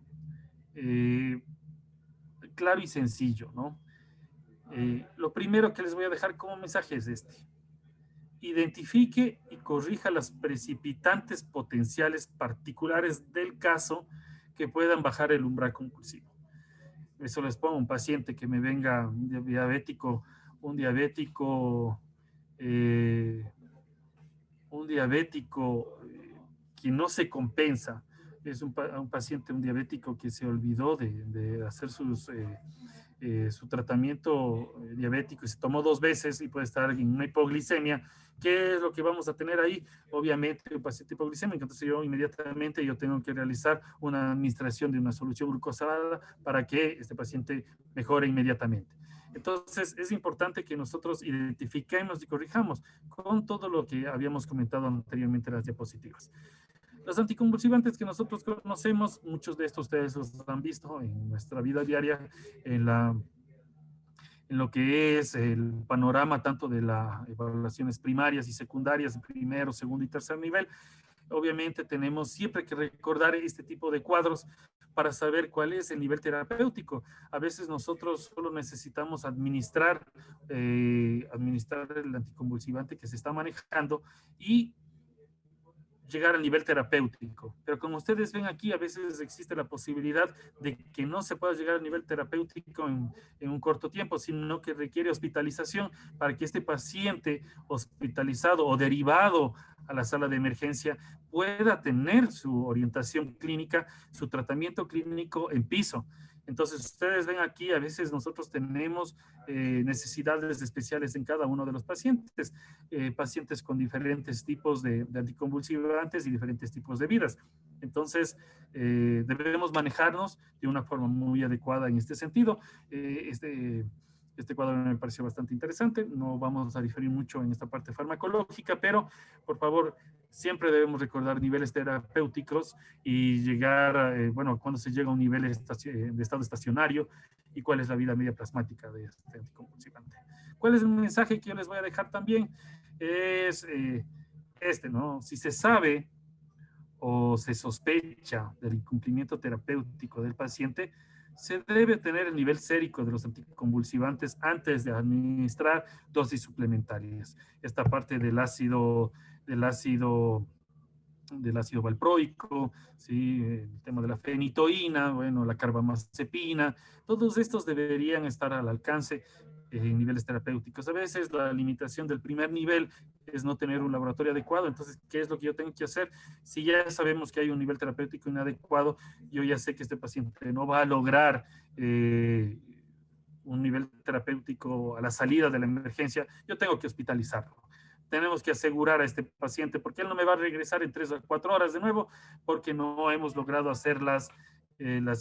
Claro y sencillo, ¿no? Lo primero que les voy a dejar como mensaje es este. Identifique y corrija las precipitantes potenciales particulares del caso que puedan bajar el umbral convulsivo. Eso les pongo a un paciente que me venga un diabético que no se compensa. Es un paciente, un diabético que se olvidó de hacer su tratamiento diabético y se tomó 2 veces y puede estar en una hipoglicemia. ¿Qué es lo que vamos a tener ahí? Obviamente un paciente hipoglicémico, entonces yo tengo que realizar una administración de una solución glucosilada para que este paciente mejore inmediatamente. Entonces es importante que nosotros identifiquemos y corrijamos con todo lo que habíamos comentado anteriormente en las diapositivas. Los anticonvulsivantes que nosotros conocemos, muchos de estos ustedes los han visto en nuestra vida diaria, en lo que es el panorama tanto de las evaluaciones primarias y secundarias, primero, segundo y tercer nivel. Obviamente tenemos siempre que recordar este tipo de cuadros para saber cuál es el nivel terapéutico. A veces nosotros solo necesitamos administrar el anticonvulsivante que se está manejando y llegar al nivel terapéutico. Pero como ustedes ven aquí, a veces existe la posibilidad de que no se pueda llegar al nivel terapéutico en un corto tiempo, sino que requiere hospitalización para que este paciente hospitalizado o derivado a la sala de emergencia pueda tener su orientación clínica, su tratamiento clínico en piso. Entonces, ustedes ven aquí, a veces nosotros tenemos necesidades especiales en cada uno de los pacientes, pacientes con diferentes tipos de anticonvulsivantes y diferentes tipos de vidas. Entonces, debemos manejarnos de una forma muy adecuada en este sentido. Este cuadro me pareció bastante interesante. No vamos a diferir mucho en esta parte farmacológica, pero por favor, siempre debemos recordar niveles terapéuticos y llegar, cuando se llega a un nivel de estado estacionario y cuál es la vida media plasmática de este anticonvulsivante. ¿Cuál es el mensaje que yo les voy a dejar también? Es ¿no? Si se sabe o se sospecha del incumplimiento terapéutico del paciente, se debe tener el nivel sérico de los anticonvulsivantes antes de administrar dosis suplementarias. Esta parte del ácido valproico, ¿sí? El tema de la fenitoína, la carbamazepina, todos estos deberían estar al alcance en niveles terapéuticos. A veces la limitación del primer nivel es no tener un laboratorio adecuado. Entonces, ¿qué es lo que yo tengo que hacer? Si ya sabemos que hay un nivel terapéutico inadecuado, yo ya sé que este paciente no va a lograr un nivel terapéutico a la salida de la emergencia, yo tengo que hospitalizarlo. Tenemos que asegurar a este paciente, porque él no me va a regresar en 3 o 4 horas de nuevo, porque no hemos logrado hacer las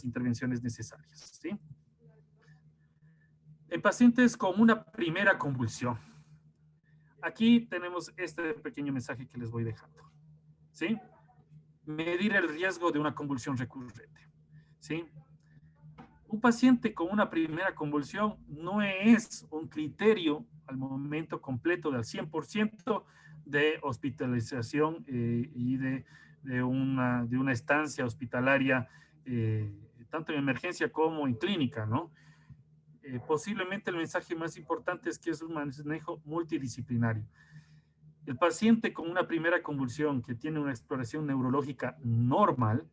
intervenciones necesarias, ¿sí? En pacientes con una primera convulsión, aquí tenemos este pequeño mensaje que les voy dejando, ¿sí? Medir el riesgo de una convulsión recurrente, ¿sí? Un paciente con una primera convulsión no es un criterio al momento completo del 100% de hospitalización y de una estancia hospitalaria, tanto en emergencia como en clínica, ¿no? Posiblemente el mensaje más importante es que es un manejo multidisciplinario. El paciente con una primera convulsión que tiene una exploración neurológica normal,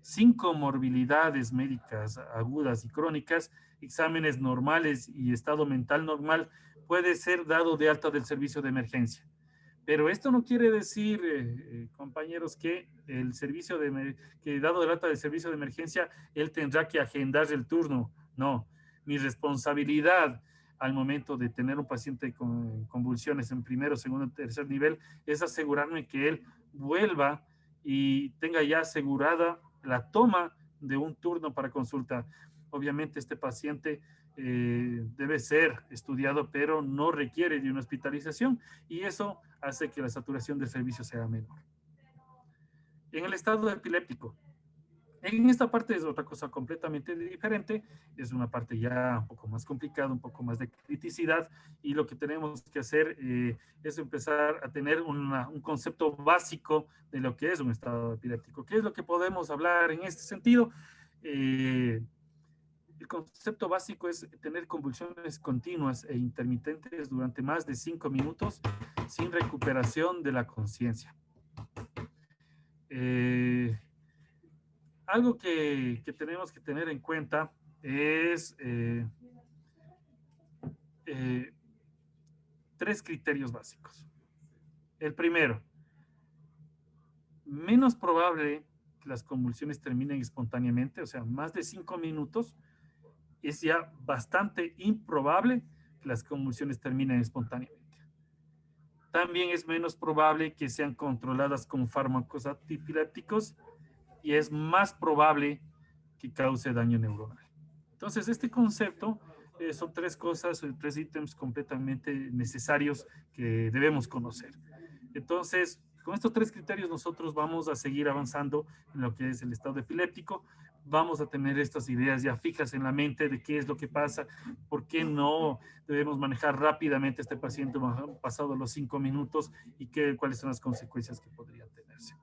sin comorbilidades médicas agudas y crónicas, exámenes normales y estado mental normal, puede ser dado de alta del servicio de emergencia. Pero esto no quiere decir, compañeros, que que dado de alta del servicio de emergencia, él tendrá que agendar el turno. No, mi responsabilidad al momento de tener un paciente con convulsiones en primero, segundo, tercer nivel, es asegurarme que él vuelva y tenga ya asegurada la toma de un turno para consulta. Obviamente este paciente debe ser estudiado, pero no requiere de una hospitalización y eso hace que la saturación del servicio sea menor. En el estado epiléptico, en esta parte es otra cosa completamente diferente, es una parte ya un poco más complicada, un poco más de criticidad, y lo que tenemos que hacer es empezar a tener un concepto básico de lo que es un estado epiléptico. ¿Qué es lo que podemos hablar en este sentido? El concepto básico es tener convulsiones continuas e intermitentes durante más de 5 minutos sin recuperación de la conciencia. Algo que tenemos que tener en cuenta es 3 criterios básicos. El primero, menos probable que las convulsiones terminen espontáneamente, o sea, más de 5 minutos, es ya bastante improbable que las convulsiones terminen espontáneamente. También es menos probable que sean controladas con fármacos antiepilépticos y es más probable que cause daño neuronal. Entonces, este concepto son 3 cosas, 3 ítems completamente necesarios que debemos conocer. Entonces, con estos 3 criterios nosotros vamos a seguir avanzando en lo que es el estado epiléptico. Vamos a tener estas ideas ya fijas en la mente de qué es lo que pasa, por qué no debemos manejar rápidamente a este paciente pasado los 5 minutos y cuáles son las consecuencias que podrían tenerse.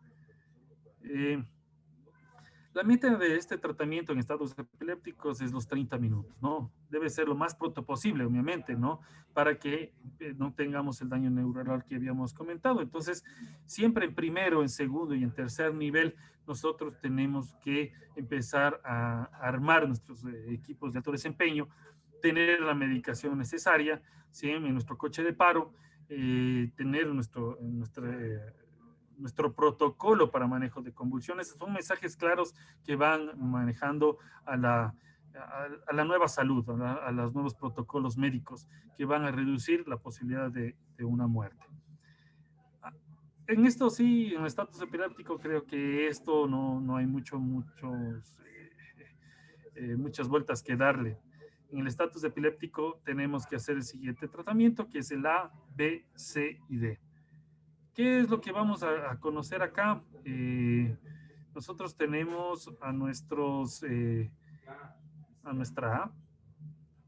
La meta de este tratamiento en estados epilépticos es los 30 minutos, ¿no? Debe ser lo más pronto posible, obviamente, ¿no? Para que no tengamos el daño neuronal que habíamos comentado. Entonces, siempre en primero, en segundo y en tercer nivel, nosotros tenemos que empezar a armar nuestros equipos de alto desempeño, tener la medicación necesaria, ¿sí? En nuestro coche de paro, tener nuestro protocolo para manejo de convulsiones. Son mensajes claros que van manejando a la nueva salud, a los nuevos protocolos médicos que van a reducir la posibilidad de una muerte. En esto sí, en el estatus epiléptico, creo que esto no hay muchas vueltas que darle. En el estatus epiléptico tenemos que hacer el siguiente tratamiento, que es el A, B, C y D. ¿Qué es lo que vamos a conocer acá? Nosotros tenemos a nuestra A,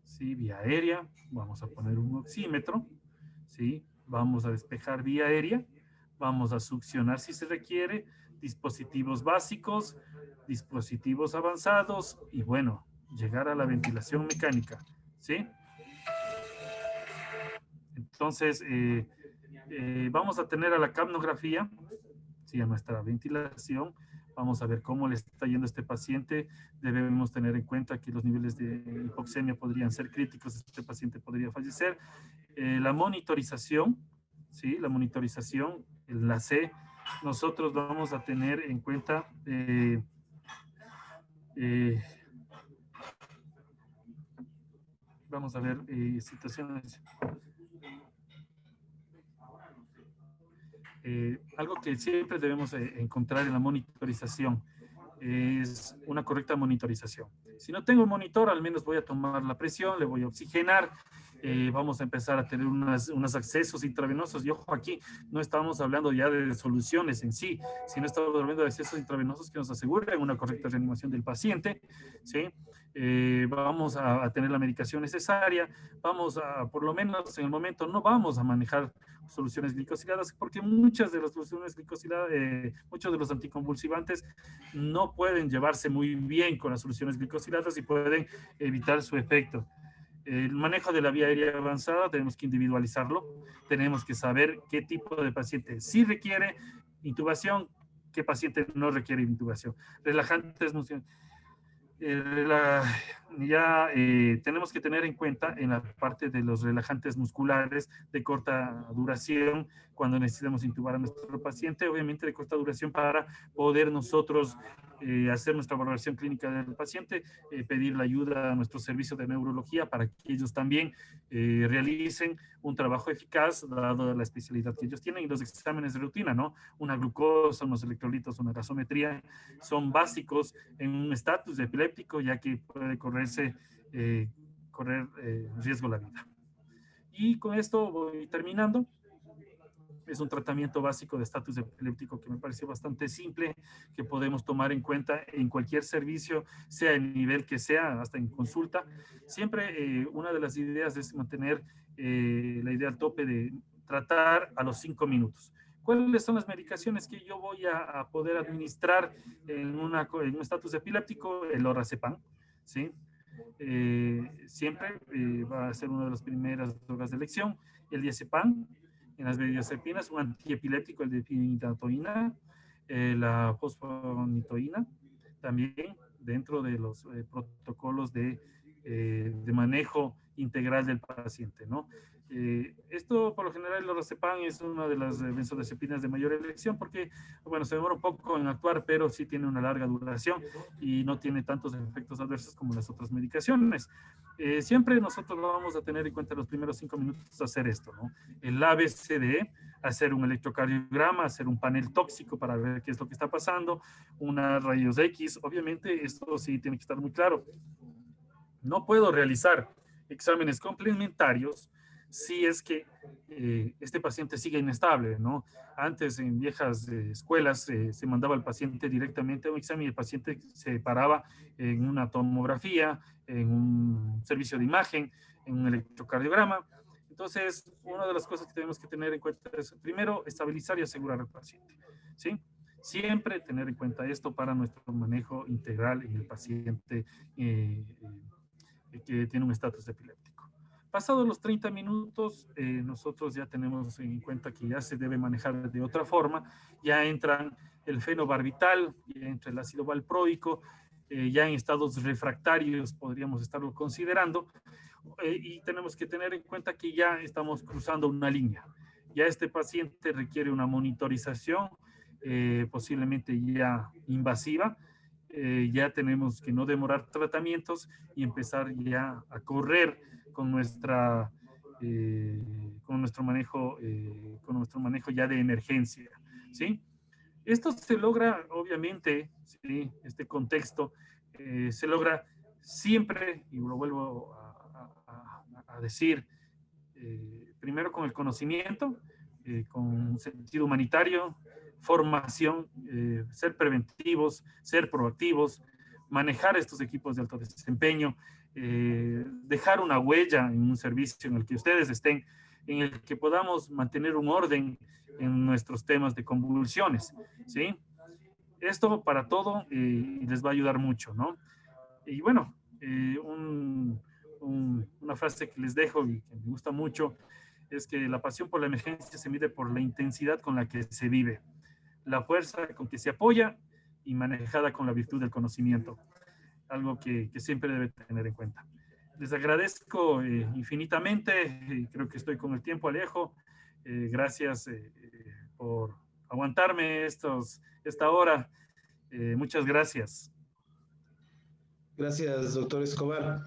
¿sí? Vía aérea, vamos a poner un oxímetro, ¿sí? Vamos a despejar vía aérea, vamos a succionar si se requiere, dispositivos básicos, dispositivos avanzados y bueno, llegar a la ventilación mecánica, ¿sí? Entonces, vamos a tener a la capnografía, ¿sí? A nuestra ventilación. Vamos a ver cómo le está yendo a este paciente. Debemos tener en cuenta que los niveles de hipoxemia podrían ser críticos. Este paciente podría fallecer. La monitorización, ¿sí? La monitorización, la C, nosotros vamos a tener en cuenta vamos a ver situaciones. Algo que siempre debemos encontrar en la monitorización es una correcta monitorización. Si no tengo un monitor, al menos voy a tomar la presión, le voy a oxigenar, vamos a empezar a tener unos accesos intravenosos. Y ojo, aquí no estamos hablando ya de soluciones en sí, sino estamos hablando de accesos intravenosos que nos aseguren una correcta reanimación del paciente, ¿sí? Vamos a tener la medicación necesaria, vamos a, por lo menos en el momento, no vamos a manejar soluciones glicosiladas, porque muchas de las soluciones glicosiladas, muchos de los anticonvulsivantes no pueden llevarse muy bien con las soluciones glicosiladas y pueden evitar su efecto. El manejo de la vía aérea avanzada tenemos que individualizarlo, tenemos que saber qué tipo de paciente sí requiere intubación, qué paciente no requiere intubación. Relajantes, tenemos que tener en cuenta en la parte de los relajantes musculares de corta duración, cuando necesitamos intubar a nuestro paciente, obviamente de corta duración para poder nosotros hacer nuestra valoración clínica del paciente, pedir la ayuda a nuestro servicio de neurología para que ellos también realicen un trabajo eficaz dado la especialidad que ellos tienen, y los exámenes de rutina, ¿no? Una glucosa, unos electrolitos, una gasometría, son básicos en un estatus epiléptico, ya que puede correr riesgo la vida. Y con esto voy terminando. Es un tratamiento básico de estatus epiléptico que me parece bastante simple, que podemos tomar en cuenta en cualquier servicio, sea el nivel que sea, hasta en consulta. Siempre una de las ideas es mantener la idea al tope de tratar a los 5 minutos. ¿Cuáles son las medicaciones que yo voy a poder administrar en un estatus epiléptico? El lorazepam, ¿sí? Siempre va a ser una de las primeras drogas de elección. El diazepam, en las benzodiazepinas, un antiepiléptico, el de phenytoína, la fosfonitoína, también dentro de los protocolos de manejo integral del paciente, ¿no? Esto, por lo general, el lorazepam es una de las benzodiazepinas de mayor elección porque, bueno, se demora un poco en actuar, pero sí tiene una larga duración y no tiene tantos efectos adversos como las otras medicaciones. Siempre nosotros vamos a tener en cuenta los primeros 5 minutos hacer esto, ¿no? El ABCD, hacer un electrocardiograma, hacer un panel tóxico para ver qué es lo que está pasando, una rayos X, obviamente esto sí tiene que estar muy claro. No puedo realizar exámenes complementarios si es que este paciente sigue inestable, ¿no? Antes en viejas escuelas se mandaba al paciente directamente a un examen y el paciente se paraba en una tomografía, en un servicio de imagen, en un electrocardiograma. Entonces, una de las cosas que tenemos que tener en cuenta es, primero, estabilizar y asegurar al paciente, ¿sí? Siempre tener en cuenta esto para nuestro manejo integral en el paciente que tiene un estatus epiléptico. Pasados los 30 minutos, nosotros ya tenemos en cuenta que ya se debe manejar de otra forma, ya entran el fenobarbital, ya entra el ácido valproico, ya en estados refractarios podríamos estarlo considerando, y tenemos que tener en cuenta que ya estamos cruzando una línea. Ya este paciente requiere una monitorización, posiblemente ya invasiva, ya tenemos que no demorar tratamientos y empezar ya a correr con con nuestro manejo ya de emergencia, ¿sí? Esto se logra, obviamente, ¿sí? Este contexto se logra siempre, y lo vuelvo a decir, primero con el conocimiento, con un sentido humanitario, formación, ser preventivos, ser proactivos, manejar estos equipos de alto desempeño, dejar una huella en un servicio en el que ustedes estén, en el que podamos mantener un orden en nuestros temas de convulsiones, ¿sí? Esto para todo les va a ayudar mucho, ¿no? Y bueno, una frase que les dejo y que me gusta mucho es que la pasión por la emergencia se mide por la intensidad con la que se vive, la fuerza con que se apoya y manejada con la virtud del conocimiento, algo que siempre debe tener en cuenta. Les agradezco infinitamente, creo que estoy con el tiempo, Alejo. Gracias por aguantarme esta hora. Muchas gracias. Gracias, doctor Escobar.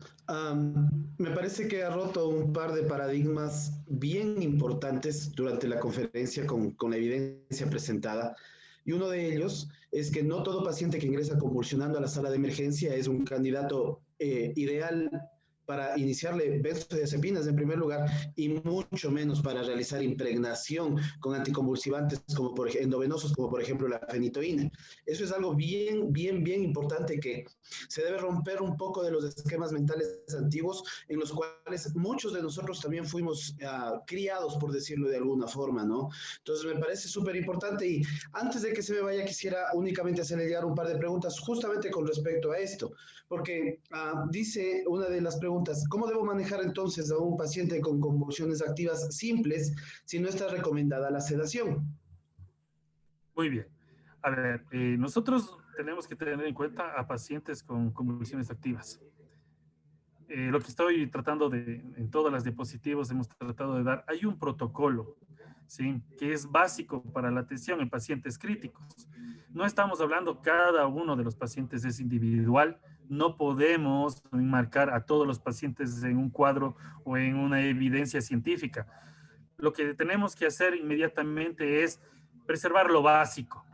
Me parece que ha roto un par de paradigmas bien importantes durante la conferencia con la evidencia presentada. Y uno de ellos es que no todo paciente que ingresa convulsionando a la sala de emergencia es un candidato ideal para iniciarle benzodiazepinas en primer lugar y mucho menos para realizar impregnación con anticonvulsivantes como endovenosos como por ejemplo la fenitoína. Eso es algo bien importante que se debe romper un poco de los esquemas mentales antiguos en los cuales muchos de nosotros también fuimos criados, por decirlo de alguna forma, ¿no? Entonces me parece súper importante y antes de que se me vaya quisiera únicamente hacerle llegar un par de preguntas justamente con respecto a esto, porque dice una de las preguntas, ¿cómo debo manejar entonces a un paciente con convulsiones activas simples si no está recomendada la sedación? Muy bien. A ver, nosotros tenemos que tener en cuenta a pacientes con convulsiones activas. lo que estoy tratando de, en todas las diapositivas hemos tratado de dar, hay un protocolo, ¿sí? Que es básico para la atención en pacientes críticos. No estamos hablando, cada uno de los pacientes es individual, no podemos enmarcar a todos los pacientes en un cuadro o en una evidencia científica. Lo que tenemos que hacer inmediatamente es preservar lo básico,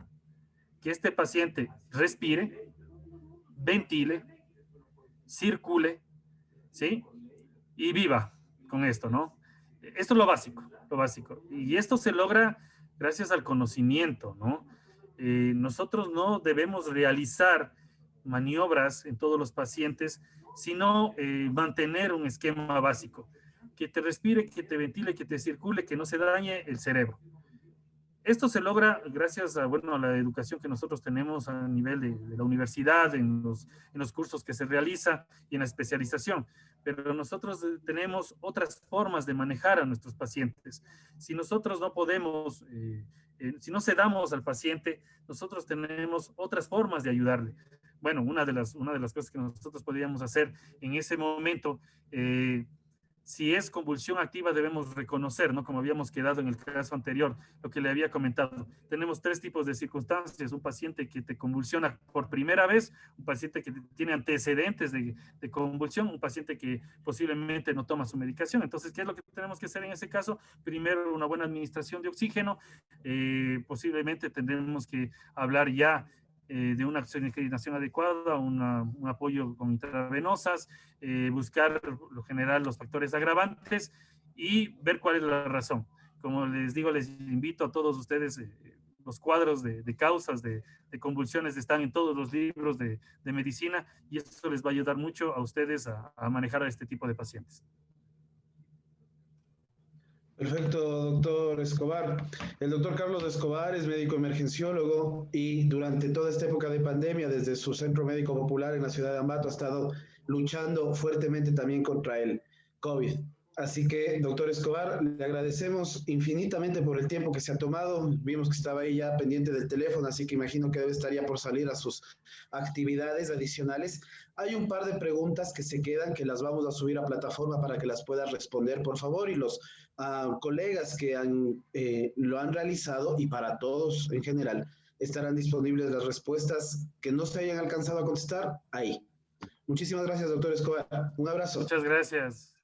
que este paciente respire, ventile, circule, ¿sí? Y viva con esto, ¿no? Esto es lo básico, lo básico. Y esto se logra gracias al conocimiento, ¿no? Nosotros no debemos realizar maniobras en todos los pacientes, sino mantener un esquema básico, que te respire, que te ventile, que te circule, que no se dañe el cerebro. Esto se logra gracias a, bueno, a la educación que nosotros tenemos a nivel de la universidad, en los cursos que se realiza y en la especialización. Pero nosotros tenemos otras formas de manejar a nuestros pacientes. Si nosotros no podemos, si no cedamos al paciente, nosotros tenemos otras formas de ayudarle. Bueno, una de las cosas que nosotros podríamos hacer en ese momento, si es convulsión activa, debemos reconocer, ¿no? Como habíamos quedado en el caso anterior, lo que le había comentado. Tenemos 3 tipos de circunstancias: un paciente que te convulsiona por primera vez, un paciente que tiene antecedentes de convulsión, un paciente que posiblemente no toma su medicación. Entonces, ¿qué es lo que tenemos que hacer en ese caso? Primero, una buena administración de oxígeno. Posiblemente tendremos que hablar ya de una oxigenación adecuada, un apoyo con intravenosas, buscar lo general los factores agravantes y ver cuál es la razón. Como les digo, les invito a todos ustedes, los cuadros de causas de convulsiones están en todos los libros de medicina, y eso les va a ayudar mucho a ustedes a manejar a este tipo de pacientes. Perfecto, doctor Escobar. El doctor Carlos Escobar es médico emergenciólogo y durante toda esta época de pandemia, desde su centro médico popular en la ciudad de Ambato, ha estado luchando fuertemente también contra el COVID. Así que, doctor Escobar, le agradecemos infinitamente por el tiempo que se ha tomado. Vimos que estaba ahí ya pendiente del teléfono, así que imagino que debe estar ya por salir a sus actividades adicionales. Hay un par de preguntas que se quedan, que las vamos a subir a plataforma para que las pueda responder, por favor, y los colegas que lo han realizado, y para todos en general, estarán disponibles las respuestas que no se hayan alcanzado a contestar ahí. Muchísimas gracias, doctor Escobar. Un abrazo. Muchas gracias.